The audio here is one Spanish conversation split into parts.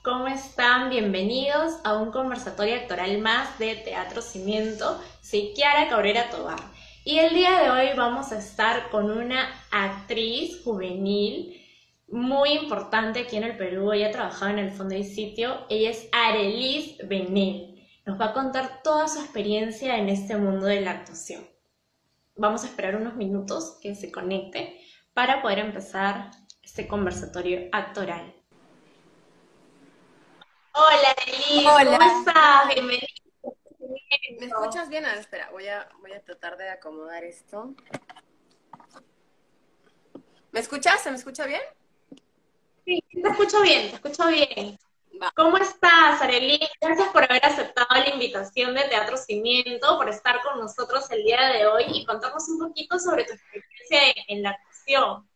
¿Cómo están? Bienvenidos a un conversatorio actoral más de Teatro Cimiento. Soy Kiara Cabrera Tobar. Y el día de hoy vamos a estar con una actriz juvenil muy importante aquí en el Perú. Ella ha trabajado en el Fondo y Sitio. Ella es Arelis Benel. Nos va a contar toda su experiencia en este mundo de la actuación. Vamos a esperar unos minutos que se conecte para poder empezar este conversatorio actoral. Hola, Elis, Hola, ¿cómo estás? hi. Bienvenida. ¿Me escuchas bien? A ver, espera, voy a tratar de acomodar esto. ¿Me escuchas? ¿Se me escucha bien? Sí, te escucho bien, te escucho bien. Va. ¿Cómo estás, Arely? Gracias por haber aceptado la invitación de Teatro Cimiento, por estar con nosotros el día de hoy y contarnos un poquito sobre tu experiencia en la actuación.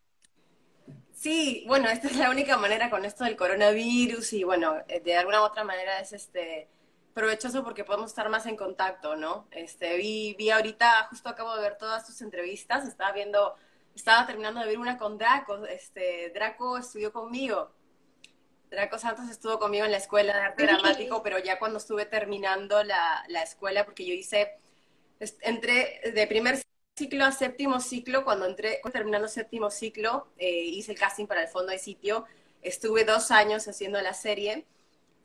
Sí, bueno, esta es la única manera con esto del coronavirus y bueno, de alguna u otra manera es provechoso porque podemos estar más en contacto, ¿no? Vi ahorita, justo acabo de ver todas tus entrevistas, estaba terminando de ver una con Draco, Draco estudió conmigo. Draco Santos estuvo conmigo en la escuela de arte Sí, dramático, pero ya cuando estuve terminando la escuela, porque yo entré de primer ciclo a séptimo ciclo, cuando entré, terminando séptimo ciclo, hice el casting para el Fondo de Sitio, estuve 2 años haciendo la serie,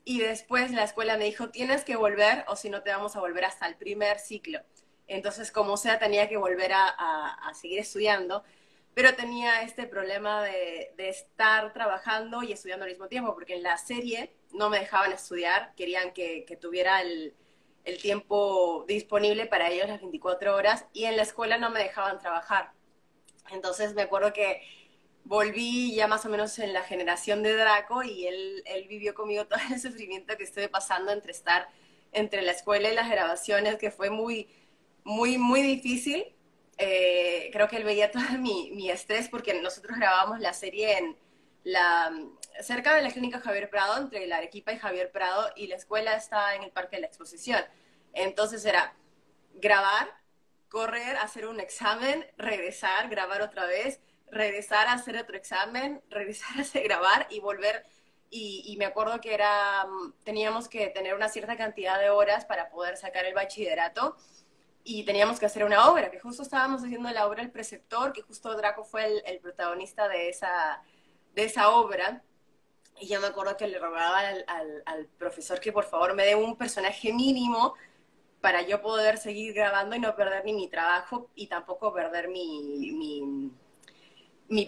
y después la escuela me dijo, tienes que volver, o si no te vamos a volver hasta el primer ciclo. Entonces, como sea, tenía que volver a seguir estudiando, pero tenía este problema de estar trabajando y estudiando al mismo tiempo, porque en la serie no me dejaban estudiar, querían que tuviera el tiempo disponible para ellos las 24 horas, y en la escuela no me dejaban trabajar. Entonces me acuerdo que volví ya más o menos en la generación de Draco, y él vivió conmigo todo el sufrimiento que estuve pasando entre estar entre la escuela y las grabaciones, que fue muy, muy, muy difícil. Creo que él veía todo mi estrés, porque nosotros grabábamos la serie la, cerca de la clínica Javier Prado, entre la Arequipa y Javier Prado, y la escuela está en el Parque de la Exposición. Entonces era grabar, correr, hacer un examen, regresar, grabar otra vez, regresar a hacer otro examen, regresar a hacer, grabar y volver. Y me acuerdo que teníamos que tener una cierta cantidad de horas para poder sacar el bachillerato, y teníamos que hacer una obra, que justo estábamos haciendo la obra El Preceptor, que justo Draco fue el protagonista de esa obra. Y yo me acuerdo que le rogaba al profesor que por favor me dé un personaje mínimo para yo poder seguir grabando y no perder ni mi trabajo y tampoco perder mi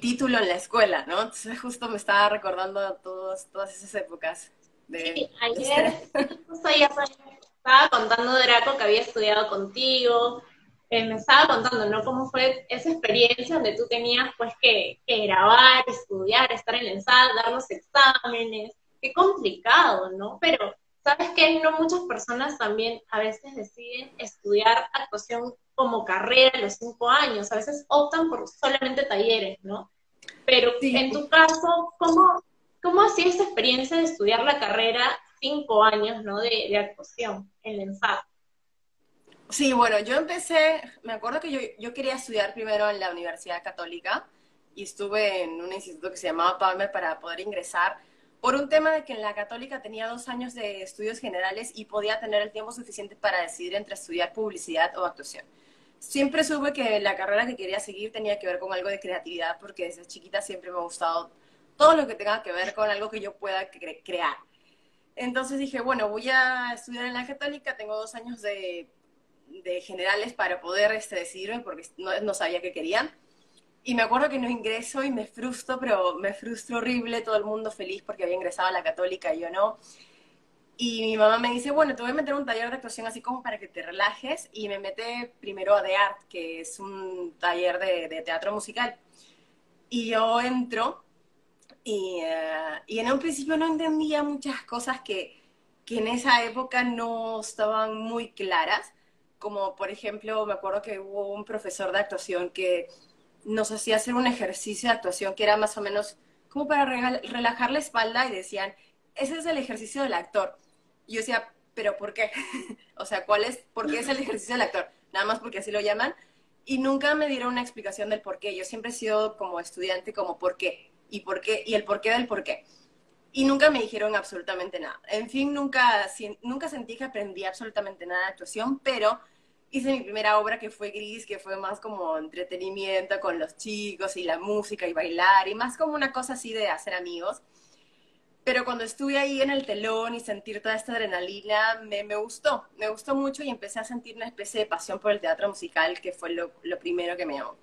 título en la escuela, ¿no? Entonces justo me estaba recordando todas esas épocas sí, de ayer estrés. justo ya estaba contando Draco que había estudiado contigo, me estaba contando, ¿no? Cómo fue esa experiencia donde tú tenías pues que grabar, estudiar, estar en la ensayo, dar los exámenes, qué complicado, ¿no? Pero, ¿sabes qué? No muchas personas también a veces deciden estudiar actuación como carrera a los 5 años, a veces optan por solamente talleres, ¿no? Pero Sí, en tu caso, ¿cómo ha sido esa experiencia de estudiar la carrera 5 años, ¿no? De actuación en la ENSAD? sí, bueno, yo empecé, me acuerdo que yo quería estudiar primero en la Universidad Católica, y estuve en un instituto que se llamaba Palmer para poder ingresar, por un tema de que en la Católica tenía 2 años de estudios generales y podía tener el tiempo suficiente para decidir entre estudiar publicidad o actuación. Siempre supe que la carrera que quería seguir tenía que ver con algo de creatividad, porque desde chiquita siempre me ha gustado todo lo que tenga que ver con algo que yo pueda crear. Entonces dije, bueno, voy a estudiar en la Católica, tengo 2 años de generales para poder decidirme, porque no sabía qué quería. Y me acuerdo que no ingreso y me frustro, pero me frustro horrible, todo el mundo feliz porque había ingresado a la Católica y yo no. Y mi mamá me dice, bueno, te voy a meter un taller de actuación así como para que te relajes, y me mete primero a The Art, que es un taller de teatro musical. Y yo entro, y en un principio no entendía muchas cosas que en esa época no estaban muy claras, como por ejemplo, me acuerdo que hubo un profesor de actuación que nos hacía hacer un ejercicio de actuación que era más o menos como para relajar la espalda, y decían, ese es el ejercicio del actor. Y yo decía, ¿pero por qué? O sea, ¿por qué es el ejercicio del actor? Nada más porque así lo llaman. Y nunca me dieron una explicación del por qué. Yo siempre he sido como estudiante como por qué, y el por qué del por qué. y nunca me dijeron absolutamente nada. En fin, nunca sentí que aprendí absolutamente nada de actuación, pero hice mi primera obra que fue Gris, que fue más como entretenimiento con los chicos y la música y bailar, y más como una cosa así de hacer amigos. Pero cuando estuve ahí en el telón y sentir toda esta adrenalina, me gustó mucho y empecé a sentir una especie de pasión por el teatro musical, que fue lo primero que me llamó.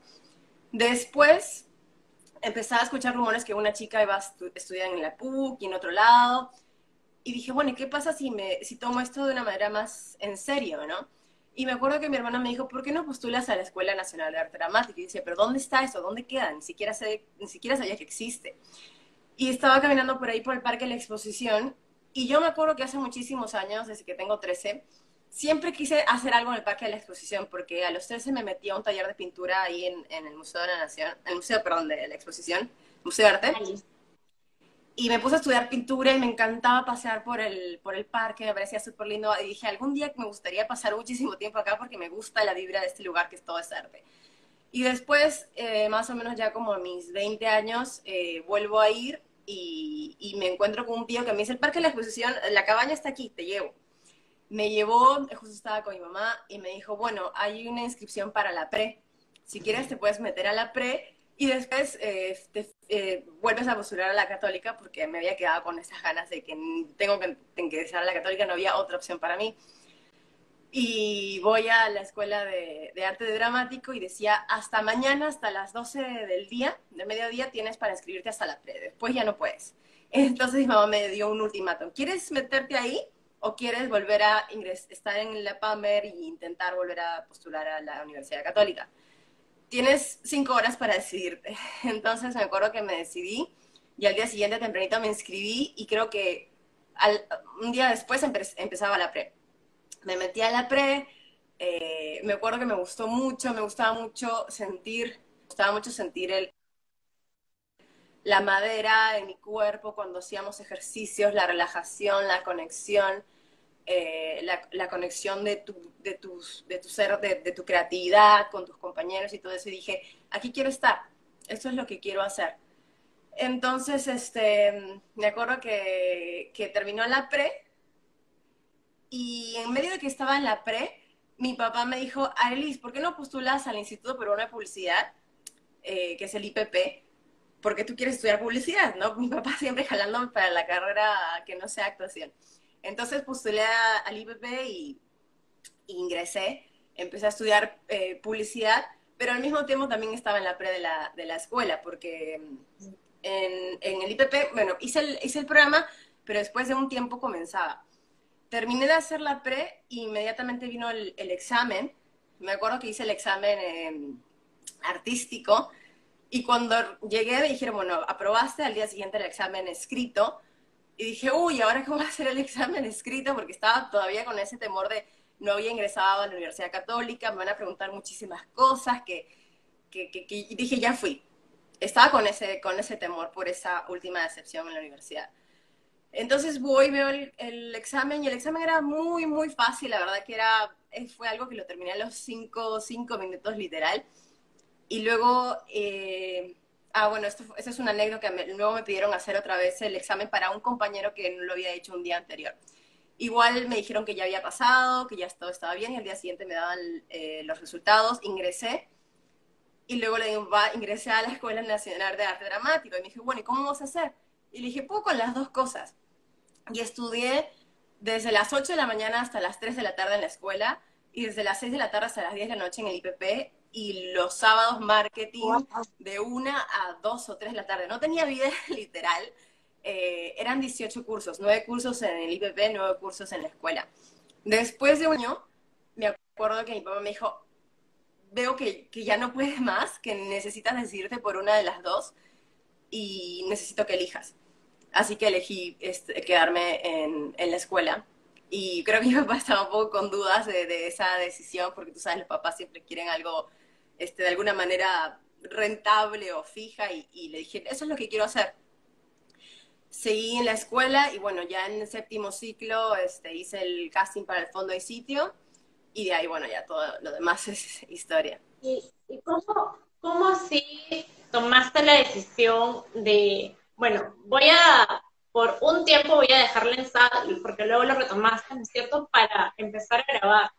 Después empecé a escuchar rumores que una chica iba a estudiar en la PUC y en otro lado, y dije, bueno, ¿y qué pasa si tomo esto de una manera más en serio, no? Y me acuerdo que mi hermana me dijo, ¿por qué no postulas a la Escuela Nacional de Arte Dramático? Y decía, ¿pero dónde está eso? ¿Dónde queda? Ni siquiera sabía que existe. Y estaba caminando por ahí por el Parque de la Exposición, y yo me acuerdo que hace muchísimos años, desde que tengo 13, siempre quise hacer algo en el Parque de la Exposición, porque a los 13 me metí a un taller de pintura ahí en el Museo de la Nación, el Museo, perdón, de la Exposición, Museo de Arte, Ahí. y me puse a estudiar pintura y me encantaba pasear por el parque, me parecía súper lindo, y dije, algún día me gustaría pasar muchísimo tiempo acá porque me gusta la vibra de este lugar que es todo es arte. Y después, más o menos ya como a mis 20 años, vuelvo a ir y me encuentro con un tío que me dice, el parque de la exposición, la cabaña está aquí, te llevo. Me llevó, justo estaba con mi mamá, y me dijo, bueno, hay una inscripción para la pre. Si quieres te puedes meter a la pre y después vuelves a postular a la católica, porque me había quedado con esas ganas de que tengo que ingresar a la católica, no había otra opción para mí. Y voy a la escuela de arte de dramático y decía, hasta mañana, hasta las 12 del día, de mediodía, tienes para inscribirte hasta la pre, después ya no puedes. Entonces mi mamá me dio un ultimátum, ¿quieres meterte ahí o quieres volver a estar en la PAMER e intentar volver a postular a la Universidad Católica? Tienes 5 horas para decidirte. Entonces me acuerdo que me decidí y al día siguiente tempranito me inscribí y creo que un día después empezaba la pre. Me metí a la pre, me acuerdo que me gustaba mucho sentir la madera en mi cuerpo cuando hacíamos ejercicios, la relajación, la conexión, la conexión de tu ser, de tu creatividad con tus compañeros y todo eso. Y dije, aquí quiero estar, esto es lo que quiero hacer. Entonces, me acuerdo que terminó la pre y en medio de que estaba en la pre, mi papá me dijo, Arelis, ¿por qué no postulas al Instituto Peruano de Publicidad, que es el IPP? Porque tú quieres estudiar publicidad, ¿no? Mi papá siempre jalándome para la carrera que no sea actuación. Entonces postulé al IPP y ingresé, empecé a estudiar publicidad, pero al mismo tiempo también estaba en la pre de la escuela, porque en el IPP, bueno, hice el programa, pero después de un tiempo comenzaba. Terminé de hacer la pre e inmediatamente vino el examen. Me acuerdo que hice el examen artístico y cuando llegué me dijeron, bueno, aprobaste, al día siguiente el examen escrito. Y dije, uy, ¿ahora cómo va a ser el examen escrito? Porque estaba todavía con ese temor de no había ingresado a la Universidad Católica, me van a preguntar muchísimas cosas, y dije, ya fui. Estaba con ese temor por esa última decepción en la universidad. Entonces voy, veo el examen y el examen era muy, muy fácil, la verdad que fue algo que lo terminé a los 5 minutos literal. Y luego, bueno, esta es una anécdota, luego me pidieron hacer otra vez el examen para un compañero que no lo había hecho un día anterior. Igual me dijeron que ya había pasado, que ya todo estaba bien y al día siguiente me daban los resultados, ingresé y luego le digo, ingresé a la Escuela Nacional de Arte Dramático y me dije, bueno, ¿y cómo vamos a hacer? Y le dije, pues con las dos cosas. Y estudié desde las 8 de la mañana hasta las 3 de la tarde en la escuela y desde las 6 de la tarde hasta las 10 de la noche en el IPP y los sábados marketing de 1 a 2 o 3 de la tarde. No tenía vida literal. Eran 18 cursos, 9 cursos en el IPP, 9 cursos en la escuela. Después de un año, me acuerdo que mi papá me dijo, veo que ya no puedes más, que necesitas decidirte por una de las dos y necesito que elijas. Así que elegí quedarme en la escuela. Y creo que mi papá estaba un poco con dudas de esa decisión, porque tú sabes, los papás siempre quieren algo de alguna manera rentable o fija, y le dije, eso es lo que quiero hacer. Seguí en la escuela y bueno, ya en el séptimo ciclo hice el casting para el fondo y sitio, y de ahí, bueno, ya todo lo demás es historia. ¿Y cómo así tomaste la decisión de, bueno, voy a por un tiempo voy a dejar la ensayo, porque luego lo retomaste, ¿no es cierto?, para empezar a grabar.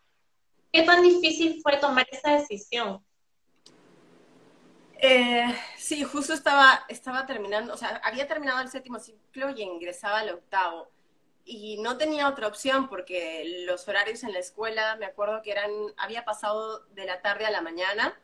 ¿Qué tan difícil fue tomar esa decisión? Sí, justo estaba terminando, o sea, había terminado el séptimo ciclo y ingresaba al octavo. Y no tenía otra opción porque los horarios en la escuela, me acuerdo que había pasado de la tarde a la mañana,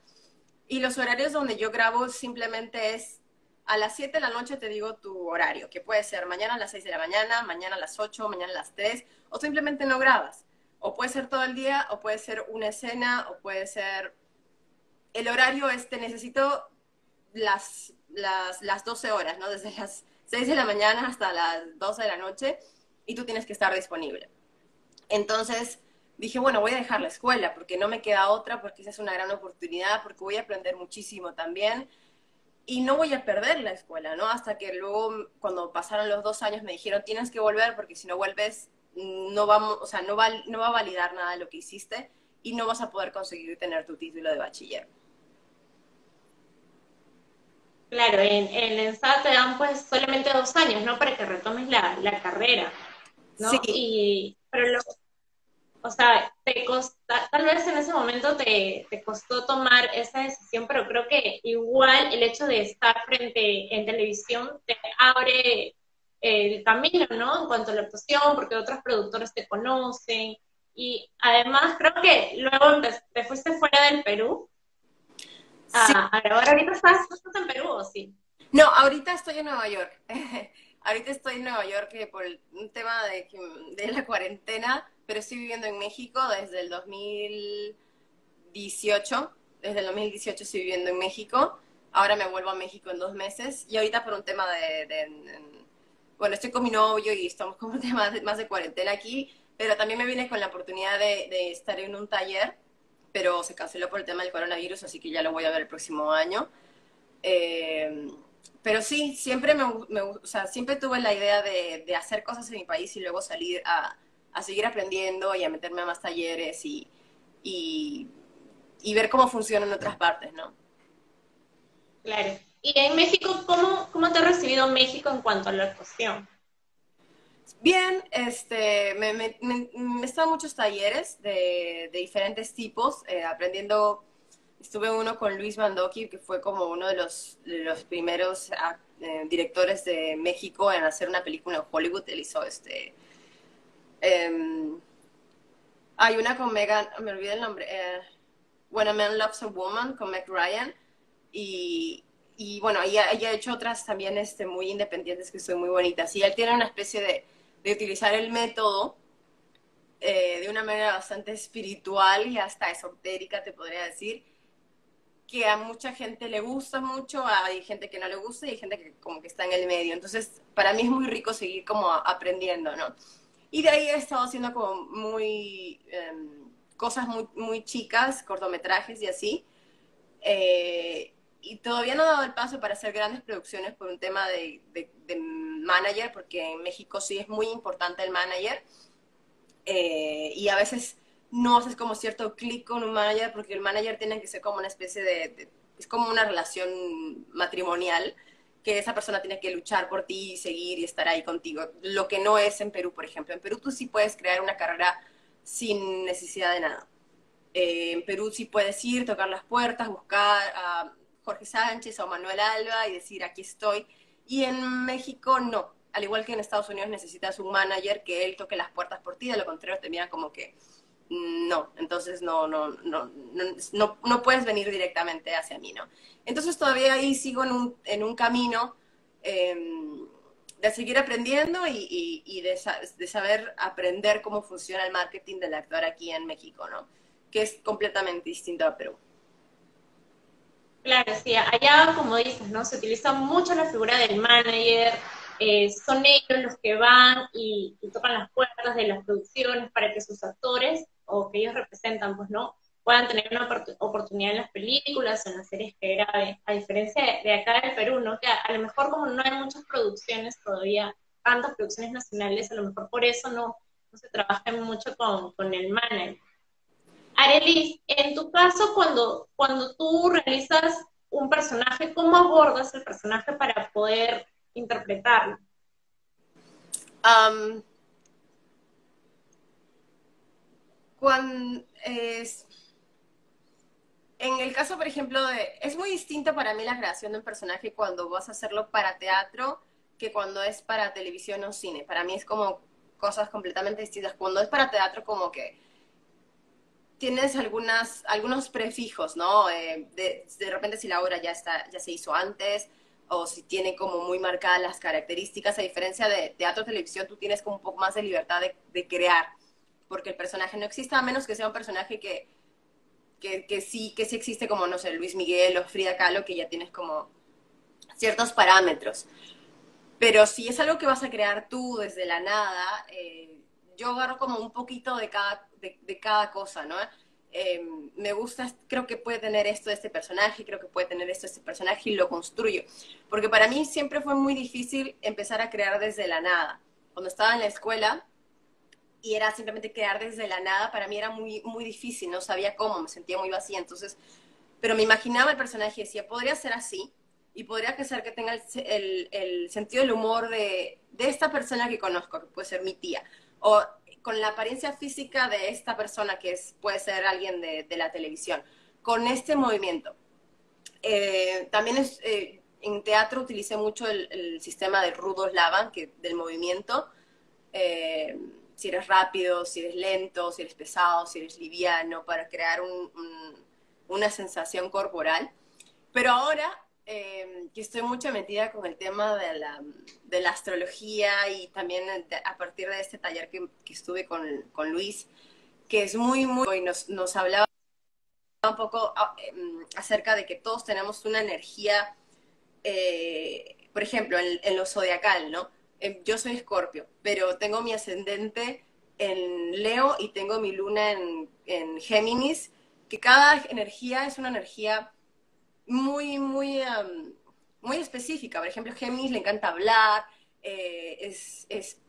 y los horarios donde yo grabo simplemente es a las 7 de la noche te digo tu horario, que puede ser mañana a las 6 de la mañana, mañana a las 8, mañana a las 3, o simplemente no grabas. O puede ser todo el día, o puede ser una escena, o puede ser... El horario necesito las 12 horas, ¿no? Desde las 6 de la mañana hasta las 12 de la noche, y tú tienes que estar disponible. Entonces dije, bueno, voy a dejar la escuela porque no me queda otra, porque esa es una gran oportunidad, porque voy a aprender muchísimo también y no voy a perder la escuela, ¿no? Hasta que luego, cuando pasaron los 2 años, me dijeron, tienes que volver porque si no vuelves, no vamos, o sea, no va a validar nada de lo que hiciste y no vas a poder conseguir tener tu título de bachiller. Claro, en la ENSAD te dan pues solamente 2 años, ¿no? Para que retomes la carrera, Sí, ¿no? Pero o sea, tal vez en ese momento te costó tomar esa decisión, pero creo que igual el hecho de estar frente en televisión te abre el camino, ¿no? En cuanto a la actuación, porque otros productores te conocen. Y además creo que luego te fuiste fuera del Perú sí. a grabar. Ahorita estás en Perú, ¿o sí? No, ahorita estoy en Nueva York. Ahorita estoy en Nueva York por un tema de la cuarentena, pero estoy viviendo en México desde el 2018. Desde el 2018 estoy viviendo en México. Ahora me vuelvo a México en 2 meses. Y ahorita por un tema bueno, estoy con mi novio y estamos con un tema más de cuarentena aquí, pero también me vine con la oportunidad de estar en un taller, pero se canceló por el tema del coronavirus, así que ya lo voy a ver el próximo año. Eh, pero sí, o sea, siempre tuve la idea de hacer cosas en mi país y luego salir a seguir aprendiendo y a meterme a más talleres y, y ver cómo funciona en otras partes, ¿no? Claro. Y en México, ¿cómo te ha recibido México en cuanto a la actuación? Bien, me he estado en muchos talleres de diferentes tipos, aprendiendo. Estuve uno con Luis Mandoki, que fue como uno de los primeros directores de México en hacer una película en Hollywood. Él hizo em, hay una con Megan, me olvidé el nombre, When a Man Loves a Woman, con Meg Ryan. Y bueno, ella ha hecho otras también muy independientes que son muy bonitas. Y él tiene una especie de utilizar el método de una manera bastante espiritual y hasta esotérica, te podría decir, que a mucha gente le gusta mucho, hay gente que no le gusta y hay gente que como que está en el medio. Entonces, para mí es muy rico seguir como aprendiendo, ¿no? Y de ahí he estado haciendo como cosas muy, muy chicas, cortometrajes y así. Y todavía no he dado el paso para hacer grandes producciones por un tema de manager, porque en México sí es muy importante el manager. Y a veces no haces como cierto clic con un manager porque el manager tiene que ser como una especie es como una relación matrimonial, que esa persona tiene que luchar por ti y seguir y estar ahí contigo, lo que no es en Perú, por ejemplo. En Perú tú sí puedes crear una carrera sin necesidad de nada. En Perú sí puedes ir, tocar las puertas, buscar a Jorge Sánchez o Manuel Alba y decir aquí estoy. Y en México no. Al igual que en Estados Unidos necesitas un manager que él toque las puertas por ti, de lo contrario te miran como que no, entonces no puedes venir directamente hacia mí, ¿no? Entonces todavía ahí sigo en un camino eh, de seguir aprendiendo y de saber aprender cómo funciona el marketing del actor aquí en México, ¿no? Que es completamente distinto a Perú. Claro, sí, allá como dices, ¿no? Se utiliza mucho la figura del manager, son ellos los que van y tocan las puertas de las producciones para que sus actores o que ellos representan, pues, ¿no? Puedan tener una oportunidad en las películas o en las series que graben, a diferencia de acá del Perú, ¿no? Que a lo mejor como no hay muchas producciones todavía, tantas producciones nacionales, a lo mejor por eso no se trabaja mucho con el manager. Arelis, en tu caso, cuando tú realizas un personaje, ¿cómo abordas el personaje para poder interpretarlo? Am, cuando, en el caso, por ejemplo, es muy distinto para mí la creación de un personaje cuando vas a hacerlo para teatro que cuando es para televisión o cine. Para mí es como cosas completamente distintas. Cuando es para teatro, como que tienes algunos prefijos, ¿no? De repente si la obra ya se hizo antes, o si tiene como muy marcadas las características, a diferencia de teatro o televisión, tú tienes como un poco más de libertad de crear, porque el personaje no existe, a menos que sea un personaje que sí existe, como, no sé, Luis Miguel o Frida Kahlo, que ya tienes como ciertos parámetros. Pero si es algo que vas a crear tú desde la nada, yo agarro como un poquito de cada cosa, ¿no? Me gusta, creo que puede tener esto de este personaje, creo que puede tener esto de este personaje y lo construyo. Porque para mí siempre fue muy difícil empezar a crear desde la nada. Cuando estaba en la escuela y era simplemente crear desde la nada, para mí era muy, muy difícil, no sabía cómo, me sentía muy vacía. Entonces, pero me imaginaba el personaje y decía, podría ser así, y podría ser que tenga el sentido del humor de esta persona que conozco, que puede ser mi tía, o con la apariencia física de esta persona que puede ser alguien de la televisión, con este movimiento. También en teatro utilicé mucho el sistema de Rudolf Laban, del movimiento, eh, si eres rápido, si eres lento, si eres pesado, si eres liviano, para crear una sensación corporal. Pero ahora que estoy mucho metida con el tema de la astrología y también a partir de este taller que estuve con Luis, que es muy, muy, y nos hablaba un poco acerca de que todos tenemos una energía, por ejemplo, en lo zodiacal, ¿no? Yo soy Escorpio, pero tengo mi ascendente en Leo y tengo mi luna en Géminis, que cada energía es una energía muy, muy, muy específica. Por ejemplo, Géminis le encanta hablar,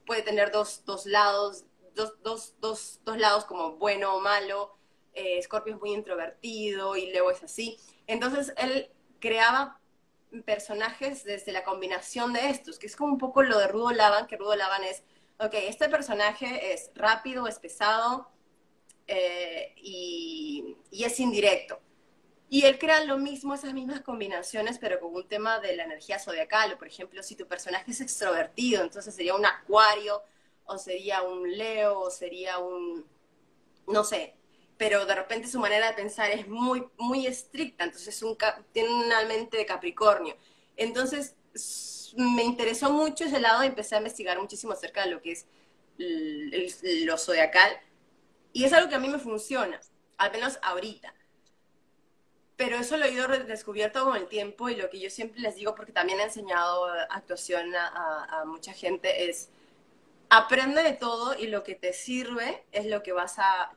puede tener dos lados, dos lados como bueno o malo. Scorpio es muy introvertido y Leo es así. Entonces él creaba personajes desde la combinación de estos, que es como un poco lo de Rudo Laban, que Rudo Laban es, ok, este personaje es rápido, es pesado y es indirecto. Y él crea lo mismo, esas mismas combinaciones, pero con un tema de la energía zodiacal. O, por ejemplo, si tu personaje es extrovertido, entonces sería un acuario, o sería un Leo, o sería no sé, pero de repente su manera de pensar es muy, muy estricta, entonces tiene una mente de Capricornio. Entonces, me interesó mucho ese lado y empecé a investigar muchísimo acerca de lo que es lo zodiacal. Y es algo que a mí me funciona, al menos ahorita. Pero eso lo he ido descubierto con el tiempo y lo que yo siempre les digo, porque también he enseñado actuación a mucha gente, es aprende de todo y lo que te sirve es lo que vas a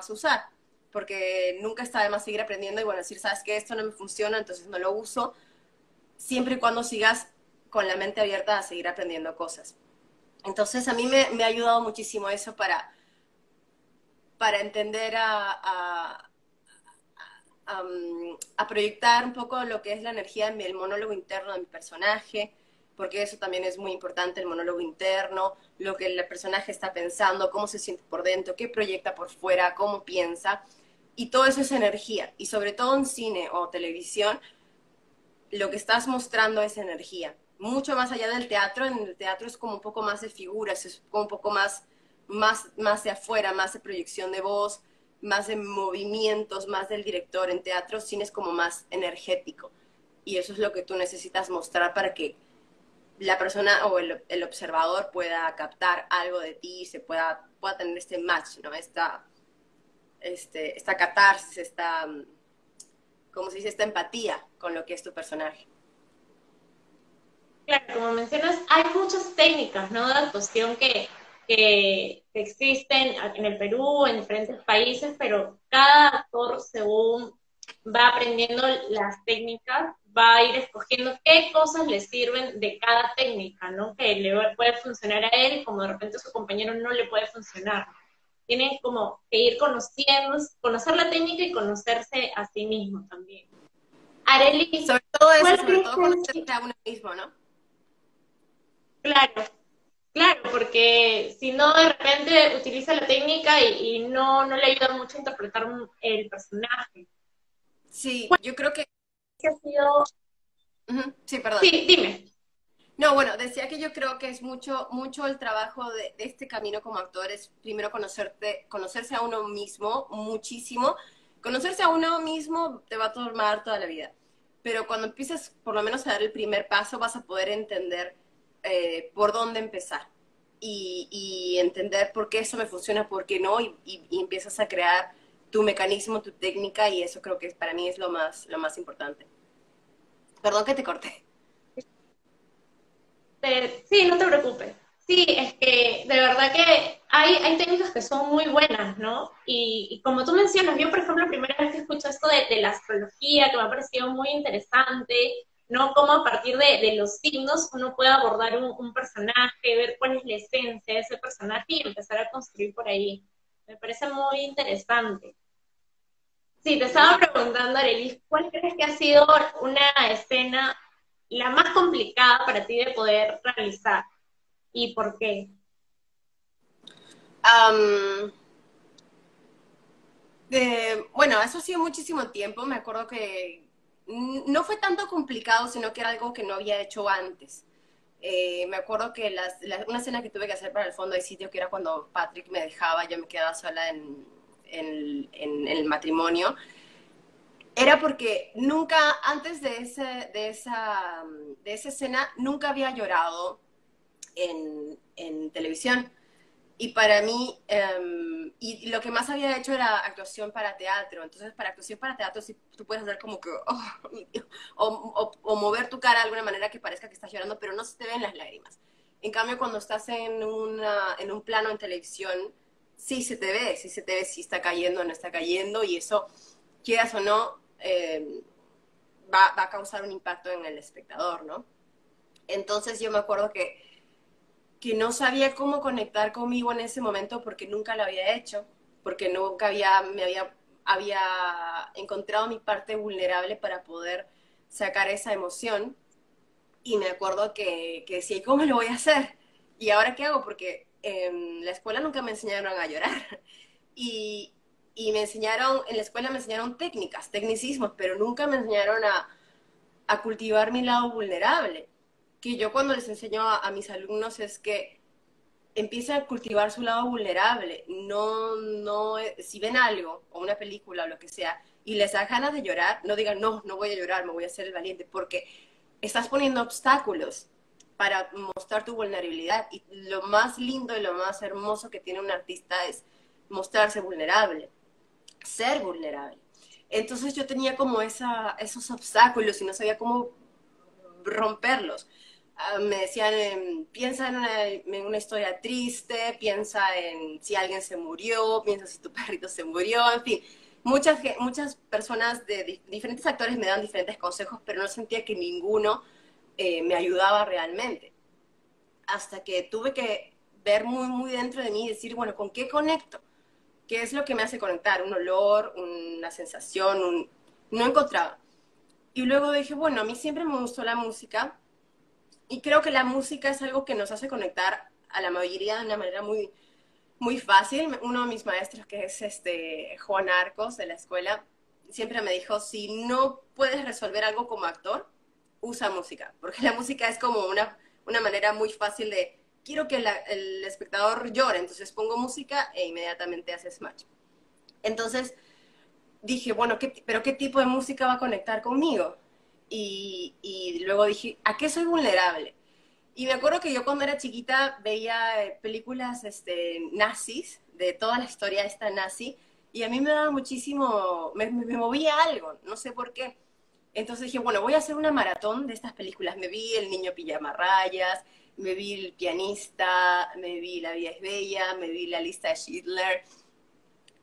usar. Porque nunca está de más seguir aprendiendo y bueno, decir, sabes que esto no me funciona, entonces no lo uso, siempre y cuando sigas con la mente abierta a seguir aprendiendo cosas. Entonces a mí me ha ayudado muchísimo eso para entender a proyectar un poco lo que es la energía del monólogo interno de mi personaje, porque eso también es muy importante, el monólogo interno, lo que el personaje está pensando, cómo se siente por dentro, qué proyecta por fuera, cómo piensa, y todo eso es energía. Y sobre todo en cine o televisión, lo que estás mostrando es energía. Mucho más allá del teatro, en el teatro es como un poco más de figuras, es como un poco más de afuera, más de proyección de voz, más de movimientos, más del director. En teatro, cine es como más energético. Y eso es lo que tú necesitas mostrar para que la persona o el observador pueda captar algo de ti y pueda tener este match, ¿no? Esta catarsis, ¿cómo se dice? Esta empatía con lo que es tu personaje. Claro, como mencionas, hay muchas técnicas, ¿no? De actuación que existen en el Perú, en diferentes países, pero cada actor, según va aprendiendo las técnicas, va a ir escogiendo qué cosas le sirven de cada técnica, ¿no? Que le puede funcionar a él, como de repente a su compañero no le puede funcionar. Tienen como que ir conociendo, conocer la técnica y conocerse a sí mismo también. Arely, Sobre todo eso, ¿cuál sobre crees todo que conocerse a uno mismo, ¿no? claro, Claro, porque si no, de repente utiliza la técnica y no le ayuda mucho a interpretar el personaje. Sí, yo creo que... ¿Qué ha sido? Ujú, sí, perdón. Sí, dime. No, bueno, decía que yo creo que es mucho, mucho el trabajo de este camino como actor, es primero conocerse a uno mismo muchísimo. Conocerse a uno mismo te va a tomar toda la vida, pero cuando empieces por lo menos a dar el primer paso vas a poder entender por dónde empezar y entender por qué eso me funciona, por qué no, y empiezas a crear tu mecanismo, tu técnica, y eso creo que para mí es lo más importante. Perdón que te corté. Sí, no te preocupes. Sí, es que de verdad que hay técnicas que son muy buenas, ¿no? Y como tú mencionas, yo, por ejemplo, la primera vez que escucho esto de la astrología, que me ha parecido muy interesante, ¿no? Cómo a partir de los signos uno puede abordar un personaje, ver cuál es la esencia de ese personaje y empezar a construir por ahí. Me parece muy interesante. Sí, te estaba Sí. preguntando, Arelis, ¿cuál crees que ha sido una escena la más complicada para ti de poder realizar y por qué? Um, bueno, eso ha sido muchísimo tiempo. Me acuerdo que no fue tanto complicado, sino que era algo que no había hecho antes. Me acuerdo que una escena que tuve que hacer para el fondo de sitio, que era cuando Patrick me dejaba, yo me quedaba sola en el matrimonio, era porque nunca, antes de esa escena, nunca había llorado en televisión. Y para mí, y lo que más había hecho era actuación para teatro. Entonces, para actuación para teatro, sí, tú puedes hacer como que, oh, o mover tu cara de alguna manera que parezca que estás llorando, pero no se te ven las lágrimas. En cambio, cuando estás en un plano en televisión, sí se te ve si está cayendo o no está cayendo, y eso, quieras o no, va a causar un impacto en el espectador, ¿no? Entonces yo me acuerdo que no sabía cómo conectar conmigo en ese momento porque nunca lo había hecho, porque nunca había encontrado mi parte vulnerable para poder sacar esa emoción. Y me acuerdo que decía, ¿y cómo lo voy a hacer? ¿Y ahora qué hago? Porque en la escuela nunca me enseñaron a llorar. Y, y en la escuela me enseñaron técnicas, tecnicismos, pero nunca me enseñaron a cultivar mi lado vulnerable. Que yo cuando les enseño a mis alumnos es que empieza a cultivar su lado vulnerable. No, no, si ven algo, o una película o lo que sea, y les da ganas de llorar, no digan, no, no voy a llorar, me voy a hacer el valiente, porque estás poniendo obstáculos para mostrar tu vulnerabilidad. Y lo más lindo y lo más hermoso que tiene un artista es mostrarse vulnerable, ser vulnerable. Entonces yo tenía como esos obstáculos y no sabía cómo romperlos. Me decían, piensa en una historia triste, piensa en si alguien se murió, piensa si tu perrito se murió, en fin. Muchas personas diferentes actores me dan diferentes consejos, pero no sentía que ninguno me ayudaba realmente. Hasta que tuve que ver muy, muy dentro de mí y decir, bueno, ¿con qué conecto? ¿Qué es lo que me hace conectar? ¿Un olor? ¿Una sensación? No encontraba. Y luego dije, bueno, a mí siempre me gustó la música, y creo que la música es algo que nos hace conectar a la mayoría de una manera muy, muy fácil. Uno de mis maestros, que es Juan Arcos de la escuela, siempre me dijo, si no puedes resolver algo como actor, usa música, porque la música es como una manera muy fácil de, quiero que el espectador llore, entonces pongo música e inmediatamente haces match. Entonces dije, bueno, pero ¿qué tipo de música va a conectar conmigo? Y luego dije, ¿a qué soy vulnerable? Y me acuerdo que yo cuando era chiquita veía películas nazis, de toda la historia esta nazi, y a mí me daba muchísimo, me movía algo, no sé por qué. Entonces dije, bueno, voy a hacer una maratón de estas películas. Me vi El niño pijama rayas, me vi El pianista, me vi La vida es bella, me vi La lista de Schindler,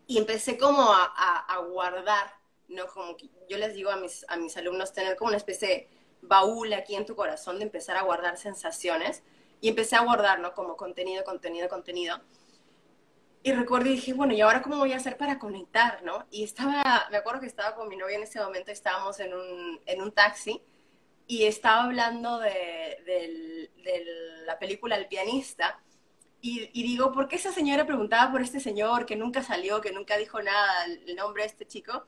y empecé como a guardar, ¿no? Como que yo les digo a mis alumnos, tener como una especie de baúl aquí en tu corazón, de empezar a guardar sensaciones, y empecé a guardar, ¿no? Como contenido, contenido, contenido. Y recuerdo y dije, bueno, ¿y ahora cómo voy a hacer para conectar, no? Y me acuerdo que estaba con mi novia en ese momento, estábamos en un taxi, y estaba hablando de la película El pianista, y digo, ¿por qué esa señora preguntaba por este señor que nunca salió, que nunca dijo nada, el nombre de este chico?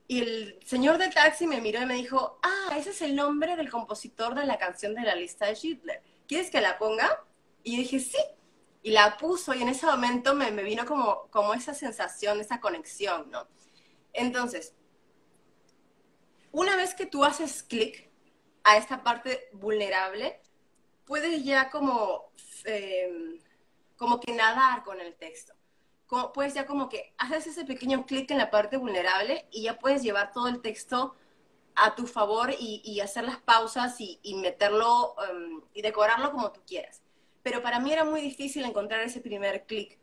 Y el señor del taxi me miró y me dijo, ah, ese es el nombre del compositor de la canción de la lista de Schindler. ¿Quieres que la ponga? Y yo dije, sí. Y la puso y en ese momento me vino como esa sensación, esa conexión, ¿no? Entonces, una vez que tú haces clic a esta parte vulnerable, puedes ya como que nadar con el texto. Puedes ya como que haces ese pequeño clic en la parte vulnerable y ya puedes llevar todo el texto a tu favor y hacer las pausas y meterlo y decorarlo como tú quieras. Pero para mí era muy difícil encontrar ese primer clic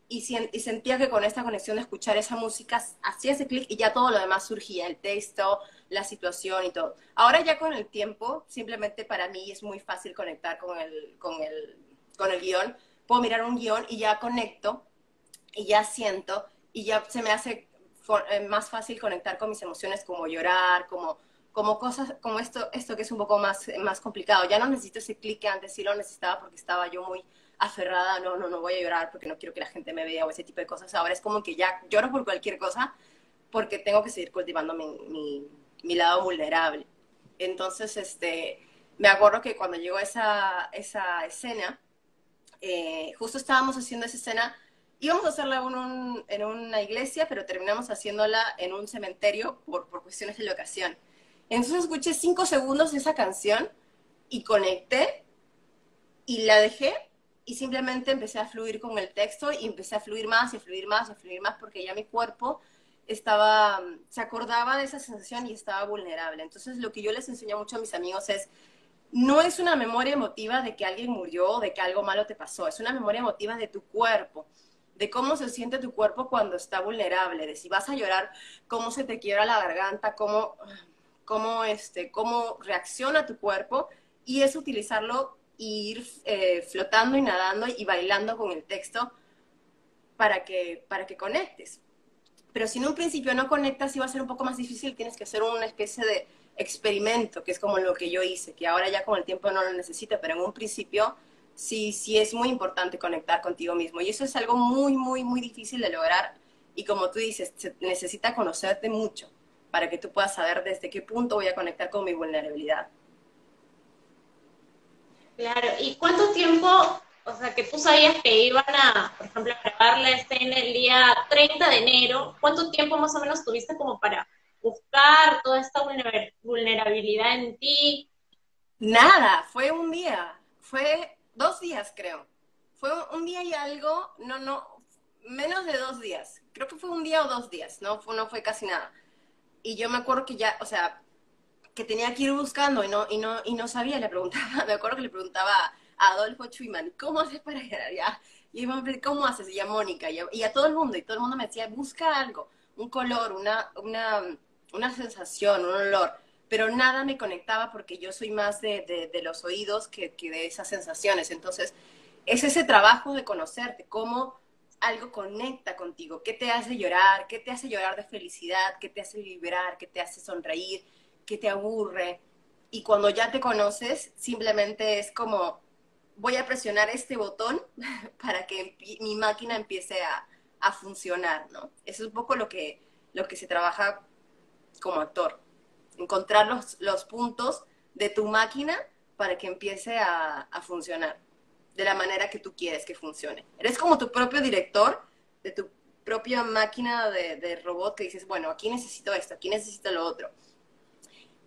y sentía que con esta conexión de escuchar esa música hacía ese clic y ya todo lo demás surgía, el texto, la situación y todo. Ahora ya con el tiempo, simplemente para mí es muy fácil conectar con el guión. Puedo mirar un guión y ya conecto y ya siento y ya se me hace más fácil conectar con mis emociones, como llorar, como cosas, como esto que es un poco más complicado. Ya no necesito ese clic que antes sí lo necesitaba porque estaba yo muy aferrada, no voy a llorar porque no quiero que la gente me vea o ese tipo de cosas. Ahora es como que ya lloro por cualquier cosa porque tengo que seguir cultivando mi lado vulnerable. Entonces, me acuerdo que cuando llegó esa escena, justo estábamos haciendo esa escena, íbamos a hacerla en una iglesia, pero terminamos haciéndola en un cementerio por cuestiones de locación. Entonces escuché 5 segundos de esa canción y conecté y la dejé y simplemente empecé a fluir con el texto y empecé a fluir más y a fluir más y a fluir más porque ya mi cuerpo se acordaba de esa sensación y estaba vulnerable. Entonces lo que yo les enseño mucho a mis amigos es, no es una memoria emotiva de que alguien murió o de que algo malo te pasó, es una memoria emotiva de tu cuerpo, de cómo se siente tu cuerpo cuando está vulnerable, de si vas a llorar, cómo se te quiebra la garganta, cómo reacciona tu cuerpo, y es utilizarlo e ir flotando y nadando y bailando con el texto para que conectes. Pero si en un principio no conectas, sí va a ser un poco más difícil, tienes que hacer una especie de experimento, que es como lo que yo hice, que ahora ya con el tiempo no lo necesito, pero en un principio sí es muy importante conectar contigo mismo. Y eso es algo muy, muy, muy difícil de lograr. Y como tú dices, se necesita conocerte mucho para que tú puedas saber desde qué punto voy a conectar con mi vulnerabilidad. Claro, ¿y cuánto tiempo, o sea, que tú sabías que iban a, por ejemplo, a grabar la escena el día 30 de enero, cuánto tiempo más o menos tuviste como para buscar toda esta vulnerabilidad en ti? Nada, fue un día, fue 2 días creo. Fue un día y algo, no, menos de 2 días. Creo que fue un día o 2 días, no fue casi nada. Y yo me acuerdo que ya, o sea, que tenía que ir buscando y no sabía, le preguntaba, me acuerdo que le preguntaba a Adolfo Chuiman, ¿cómo haces para llegar allá? Y yo me ¿cómo haces? Y a Mónica, y a todo el mundo, y todo el mundo me decía, busca algo, un color, una sensación, un olor, pero nada me conectaba porque yo soy más de los oídos que de esas sensaciones. Entonces, es ese trabajo de conocerte, cómo algo conecta contigo, qué te hace llorar de felicidad, qué te hace vibrar, qué te hace sonreír, qué te aburre. Y cuando ya te conoces, simplemente es como, voy a presionar este botón para que mi máquina empiece a funcionar, ¿no? Eso es un poco lo que se trabaja como actor, encontrar los puntos de tu máquina para que empiece a funcionar de la manera que tú quieres que funcione. Eres como tu propio director de tu propia máquina de robot que dices, bueno, aquí necesito esto, aquí necesito lo otro.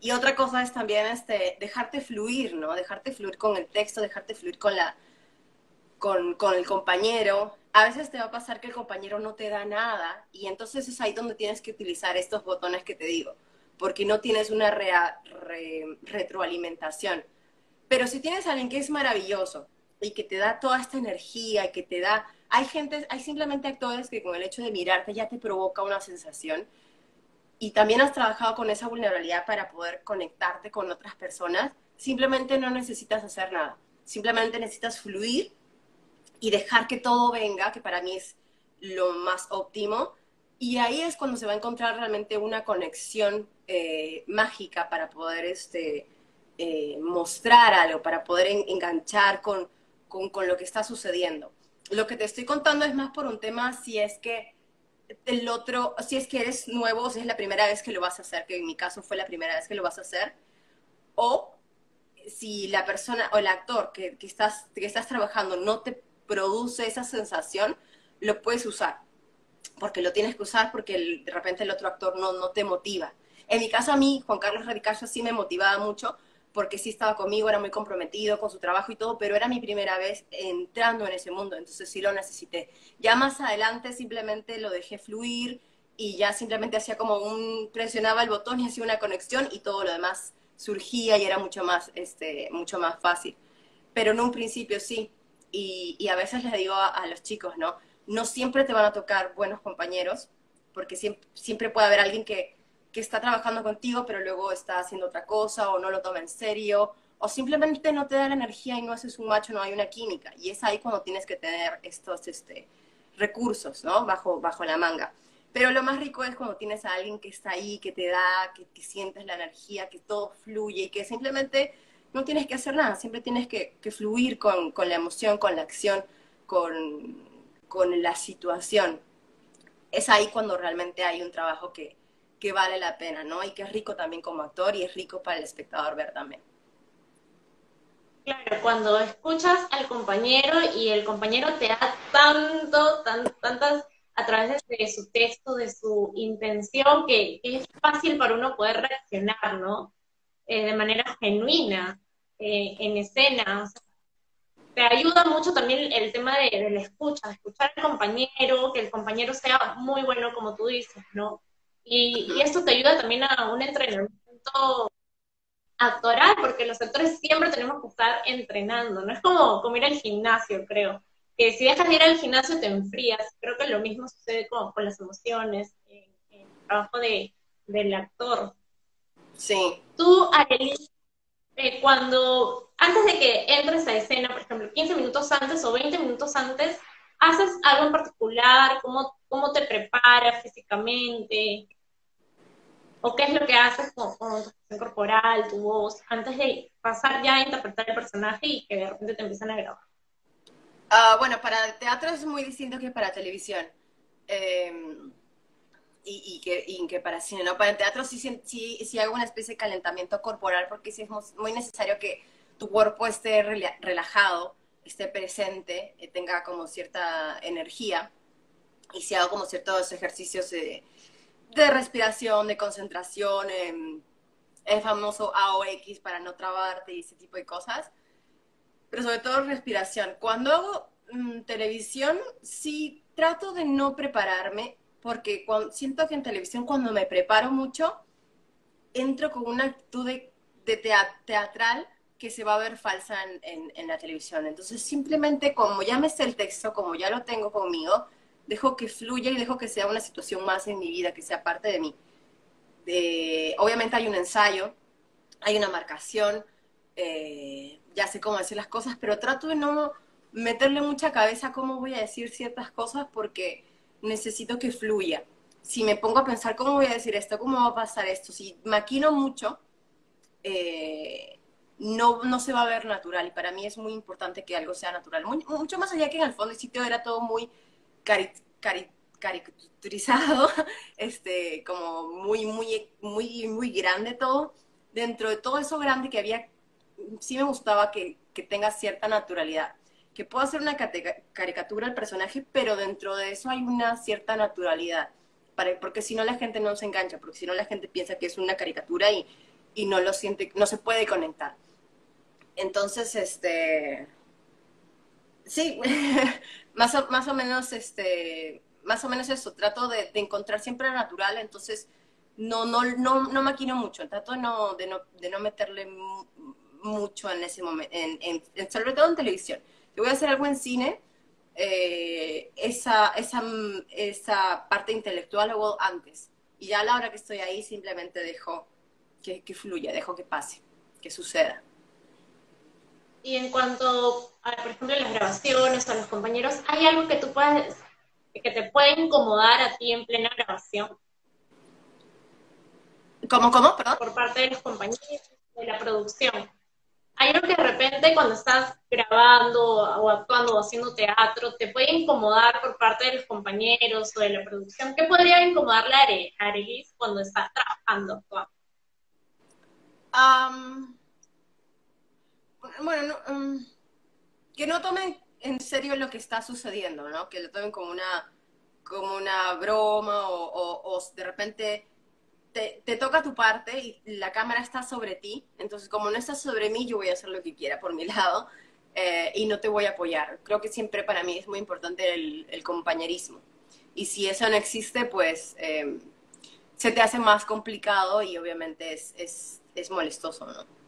Y otra cosa es también dejarte fluir, ¿no? Dejarte fluir con el texto, dejarte fluir con el compañero. A veces te va a pasar que el compañero no te da nada y entonces es ahí donde tienes que utilizar estos botones que te digo, porque no tienes una retroalimentación. Pero si tienes a alguien que es maravilloso y que te da toda esta energía y que te da... hay simplemente actores que con el hecho de mirarte ya te provoca una sensación, y también has trabajado con esa vulnerabilidad para poder conectarte con otras personas, simplemente no necesitas hacer nada. Simplemente necesitas fluir y dejar que todo venga, que para mí es lo más óptimo. Y ahí es cuando se va a encontrar realmente una conexión mágica para poder mostrar algo, para poder enganchar con lo que está sucediendo. Lo que te estoy contando es más por un tema si es que el otro, si es que eres nuevo, si es la primera vez que lo vas a hacer, que en mi caso fue la primera vez que lo vas a hacer, o si la persona o el actor que estás trabajando no te produce esa sensación, lo puedes usar, porque lo tienes que usar porque de repente el otro actor no te motiva. En mi caso a mí, Juan Carlos Radicacho sí me motivaba mucho, porque sí estaba conmigo, era muy comprometido con su trabajo y todo, pero era mi primera vez entrando en ese mundo, entonces sí lo necesité. Ya más adelante simplemente lo dejé fluir y ya simplemente hacía como presionaba el botón y hacía una conexión y todo lo demás surgía y era mucho más fácil. Pero en un principio sí, y a veces les digo a los chicos, ¿no? No siempre te van a tocar buenos compañeros, porque siempre puede haber alguien que está trabajando contigo, pero luego está haciendo otra cosa, o no lo toma en serio, o simplemente no te da la energía y no haces un macho, no hay una química. Y es ahí cuando tienes que tener estos recursos, ¿no? Bajo la manga. Pero lo más rico es cuando tienes a alguien que está ahí, que te da, que sientes la energía, que todo fluye y que simplemente no tienes que hacer nada, siempre tienes que fluir con la emoción, con la acción, con la situación. Es ahí cuando realmente hay un trabajo que vale la pena, ¿no? Y que es rico también como actor y es rico para el espectador ver también. Claro, cuando escuchas al compañero y el compañero te da tantas, a través de su texto, de su intención, que es fácil para uno poder reaccionar, ¿no? De manera genuina, en escena. O sea, te ayuda mucho también el tema de la escucha, de escuchar al compañero, que el compañero sea muy bueno, como tú dices, ¿no? Y esto te ayuda también a un entrenamiento actoral, porque los actores siempre tenemos que estar entrenando, no es como ir al gimnasio, creo, que si dejas de ir al gimnasio te enfrías, creo que lo mismo sucede con las emociones, en el trabajo del actor. Sí. Tú, Arely, antes de que entres a escena, por ejemplo, 15 minutos antes o 20 minutos antes, ¿haces algo en particular? ¿Cómo te preparas físicamente? ¿O qué es lo que haces con tu expresión corporal, tu voz, antes de pasar ya a interpretar el personaje y que de repente te empiezan a grabar? Bueno, para el teatro es muy distinto que para televisión. Eh, y que para cine, ¿no? Para el teatro sí hago una especie de calentamiento corporal porque sí es muy necesario que tu cuerpo esté relajado, esté presente, tenga como cierta energía y si hago como ciertos ejercicios de respiración, de concentración, el famoso AOX para no trabarte y ese tipo de cosas, pero sobre todo respiración. Cuando hago televisión, sí trato de no prepararme, porque siento que en televisión cuando me preparo mucho, entro con una actitud teatral que se va a ver falsa en la televisión. Entonces simplemente como ya me sé el texto, como ya lo tengo conmigo, dejo que fluya y dejo que sea una situación más en mi vida, que sea parte de mí. Obviamente hay un ensayo, hay una marcación, ya sé cómo decir las cosas, pero trato de no meterle mucha cabeza a cómo voy a decir ciertas cosas porque necesito que fluya. Si me pongo a pensar cómo voy a decir esto, cómo va a pasar esto, si maquino mucho, no se va a ver natural. Y para mí es muy importante que algo sea natural. Mucho más allá que en el fondo el sitio era todo muy cari cari caricaturizado, como muy grande todo. Dentro de todo eso grande que había, sí me gustaba que tenga cierta naturalidad. Que pueda hacer una caricatura al personaje, pero dentro de eso hay una cierta naturalidad. Porque si no la gente no se engancha, porque si no la gente piensa que es una caricatura y no lo siente, no se puede conectar. Entonces, sí, más o menos eso, trato de encontrar siempre lo natural, entonces no maquino mucho, trato de no meterle mucho en ese momento, sobre todo en televisión. Si voy a hacer algo en cine, esa parte intelectual lo hago antes, y ya a la hora que estoy ahí simplemente dejo que fluya, dejo que pase, que suceda. Y en cuanto a, por ejemplo, las grabaciones o a los compañeros, ¿hay algo que tú puedas, que te puede incomodar a ti en plena grabación ¿Cómo, perdón? por parte de los compañeros? de la producción. Hay algo que de repente cuando estás grabando o actuando o haciendo teatro te puede incomodar por parte de los compañeros o de la producción. ¿Qué podría incomodarle a Arelis cuando estás trabajando, actuando? Am, bueno, que no tomen en serio lo que está sucediendo, ¿no? Que lo tomen como una broma o de repente te toca tu parte y la cámara está sobre ti, entonces como no está sobre mí, yo voy a hacer lo que quiera por mi lado y no te voy a apoyar. Creo que siempre para mí es muy importante el compañerismo. Y si eso no existe, pues se te hace más complicado y obviamente es molestoso, ¿no?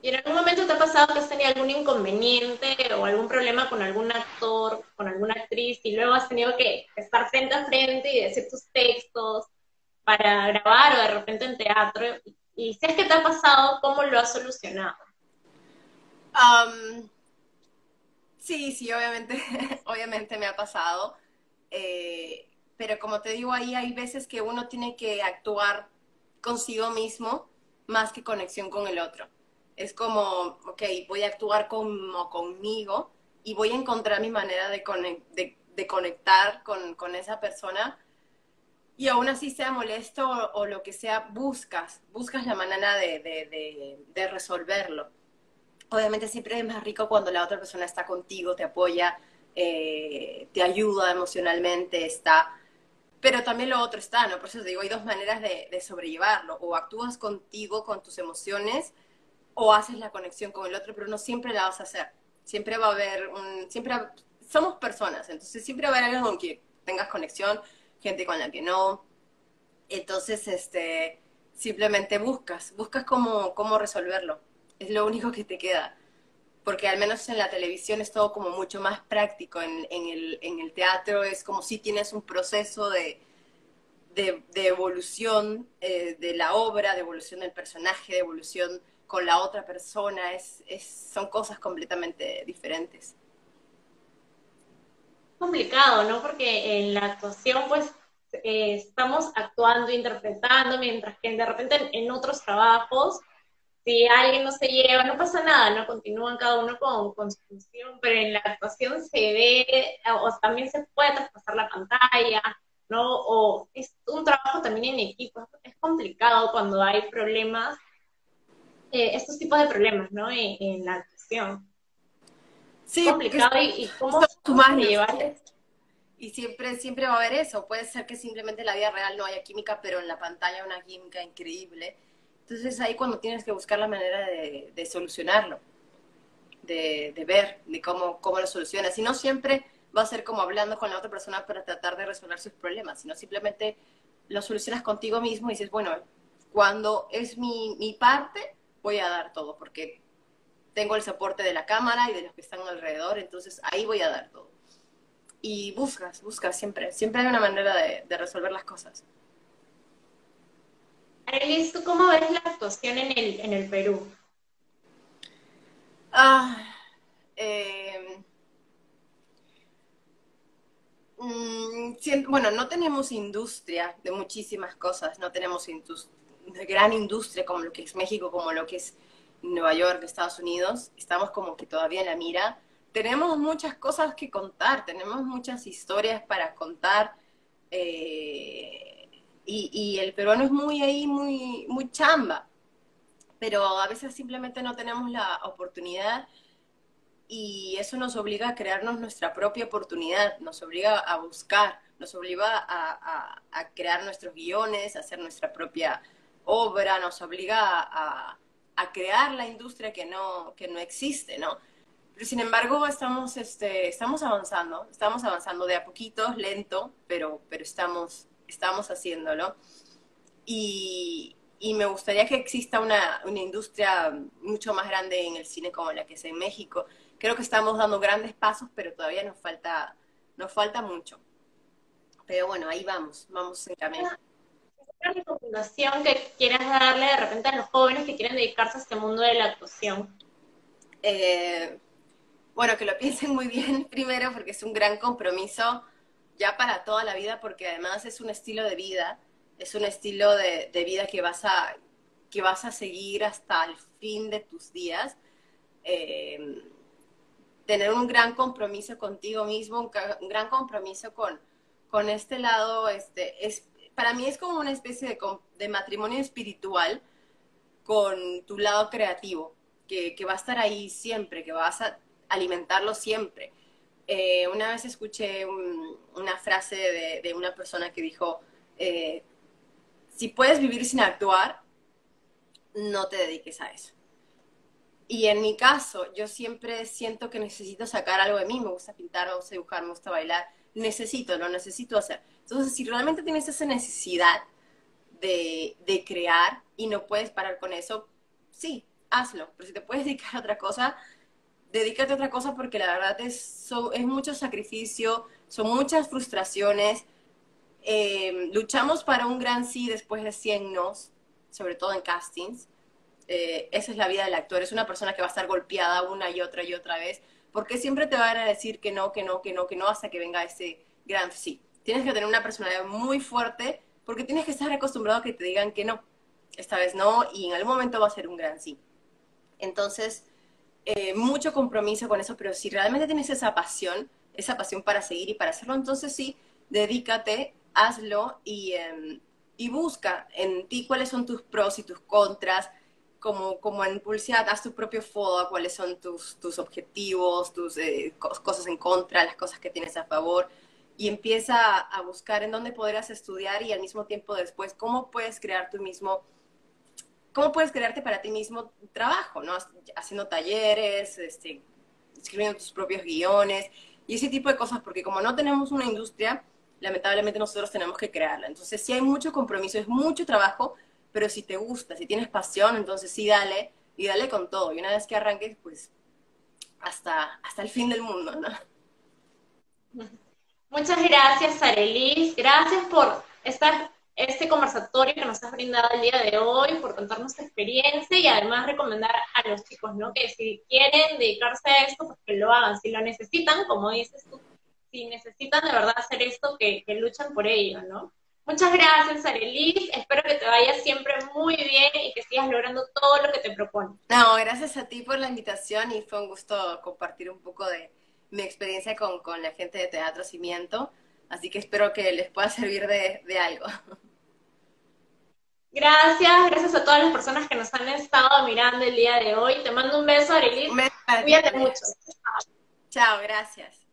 ¿Y en algún momento te ha pasado que has tenido algún inconveniente o algún problema con algún actor, con alguna actriz, y luego has tenido que estar frente a frente y decir tus textos para grabar o de repente en teatro? Y si es que te ha pasado, ¿cómo lo has solucionado? Um, sí, sí, obviamente, obviamente me ha pasado. Pero como te digo, ahí hay veces que uno tiene que actuar consigo mismo más que conexión con el otro. Es como, ok, voy a actuar como conmigo y voy a encontrar mi manera de conectar con esa persona y aún así sea molesto o lo que sea, buscas la manera de resolverlo. Obviamente siempre es más rico cuando la otra persona está contigo, te apoya, te ayuda emocionalmente, está, pero también lo otro está, ¿no? Por eso te digo, hay dos maneras de sobrellevarlo, o actúas contigo, con tus emociones, o haces la conexión con el otro, pero no siempre la vas a hacer. Siempre va a haber somos personas, entonces siempre va a haber alguien con quien tengas conexión, gente con la que no. Entonces, simplemente buscas cómo resolverlo. Es lo único que te queda. Porque al menos en la televisión es todo como mucho más práctico. En el teatro es como si tienes un proceso de evolución de la obra, de evolución del personaje, de evolución con la otra persona. Son cosas completamente diferentes. Complicado, ¿no? Porque en la actuación, pues, estamos actuando, interpretando, mientras que de repente en otros trabajos, si alguien no se lleva, no pasa nada, ¿no? Continúan cada uno con su función, pero en la actuación se ve, o también se puede traspasar la pantalla, ¿no? O es un trabajo también en equipo, es complicado cuando hay problemas, estos tipos de problemas, ¿no? En la actuación. Es Sí, porque complicado y somos cómo humanos. sobrellevar. Y siempre va a haber eso. Puede ser que simplemente en la vida real no haya química, pero en la pantalla hay una química increíble. Entonces ahí cuando tienes que buscar la manera de solucionarlo, de ver de cómo lo solucionas. Y no siempre va a ser como hablando con la otra persona para tratar de resolver sus problemas, sino simplemente lo solucionas contigo mismo y dices, bueno, cuando es mi parte, voy a dar todo, porque tengo el soporte de la cámara y de los que están alrededor, entonces ahí voy a dar todo. Y buscas siempre hay una manera de resolver las cosas. Arelis, ¿tú cómo ves la actuación en el Perú? Ah, eh, bueno, no tenemos industria de muchísimas cosas, no tenemos una gran industria como lo que es México, como lo que es Nueva York, Estados Unidos, estamos como que todavía en la mira. Tenemos muchas cosas que contar, tenemos muchas historias para contar y el peruano es muy ahí, muy chamba, pero a veces simplemente no tenemos la oportunidad y eso nos obliga a crearnos nuestra propia oportunidad, nos obliga a buscar, nos obliga a crear nuestros guiones, a hacer nuestra propia obra, nos obliga a crear la industria que no existe, ¿no? Pero sin embargo estamos avanzando de a poquitos, lento, pero estamos haciéndolo. Y me gustaría que exista una industria mucho más grande en el cine como la que es en México. Creo que estamos dando grandes pasos, pero todavía nos falta mucho. Pero bueno, ahí vamos en camino. ¿Una recomendación que quieras darle de repente a los jóvenes que quieren dedicarse a este mundo de la actuación? Eh, bueno, que lo piensen muy bien primero porque es un gran compromiso ya para toda la vida porque además es un estilo de vida, es un estilo de vida que vas que vas a seguir hasta el fin de tus días. Tener un gran compromiso contigo mismo, un gran compromiso con este lado, para mí es como una especie de matrimonio espiritual con tu lado creativo, que va a estar ahí siempre, que vas a alimentarlo siempre. Una vez escuché una frase de una persona que dijo, si puedes vivir sin actuar, no te dediques a eso. Y en mi caso, yo siempre siento que necesito sacar algo de mí, me gusta pintar, me gusta dibujar, me gusta bailar, lo necesito hacer. Entonces, si realmente tienes esa necesidad de crear y no puedes parar con eso, sí, hazlo. Pero si te puedes dedicar a otra cosa, dedícate a otra cosa porque la verdad es mucho sacrificio, son muchas frustraciones. Luchamos para un gran sí después de 100 nos, sobre todo en castings. Esa es la vida del actor, es una persona que va a estar golpeada una y otra vez, porque siempre te van a decir que no, que no, que no, que no, hasta que venga ese gran sí. Tienes que tener una personalidad muy fuerte, porque tienes que estar acostumbrado a que te digan que no, esta vez no, y en algún momento va a ser un gran sí. Entonces, mucho compromiso con eso, pero si realmente tienes esa pasión para seguir y para hacerlo, entonces sí, dedícate, hazlo y busca en ti cuáles son tus pros y tus contras, como en publicidad, haz tu propio FODA, cuáles son tus objetivos, tus cosas en contra, las cosas que tienes a favor, y empieza a buscar en dónde podrás estudiar y al mismo tiempo después cómo puedes crearte para ti mismo trabajo, ¿no? Haciendo talleres, escribiendo tus propios guiones y ese tipo de cosas, porque como no tenemos una industria, lamentablemente nosotros tenemos que crearla. Entonces sí hay mucho compromiso, es mucho trabajo, pero si te gusta, si tienes pasión, entonces sí dale, y dale con todo. Y una vez que arranques, pues hasta el fin del mundo, ¿no? Muchas gracias, Arelis. Gracias por este conversatorio que nos has brindado el día de hoy, por contarnos tu experiencia y además recomendar a los chicos, ¿no? Que si quieren dedicarse a esto, pues que lo hagan. Si lo necesitan, como dices tú, si necesitan de verdad hacer esto, que luchan por ello, ¿no? Muchas gracias, Arelis. Espero que te vaya siempre muy bien y que sigas logrando todo lo que te propones. No, gracias a ti por la invitación y fue un gusto compartir un poco de mi experiencia con la gente de Teatro Cimiento, así que espero que les pueda servir de algo. Gracias a todas las personas que nos han estado mirando el día de hoy. Te mando un beso, Arelis. Un beso para ti Cuídate también. mucho. Chao, gracias.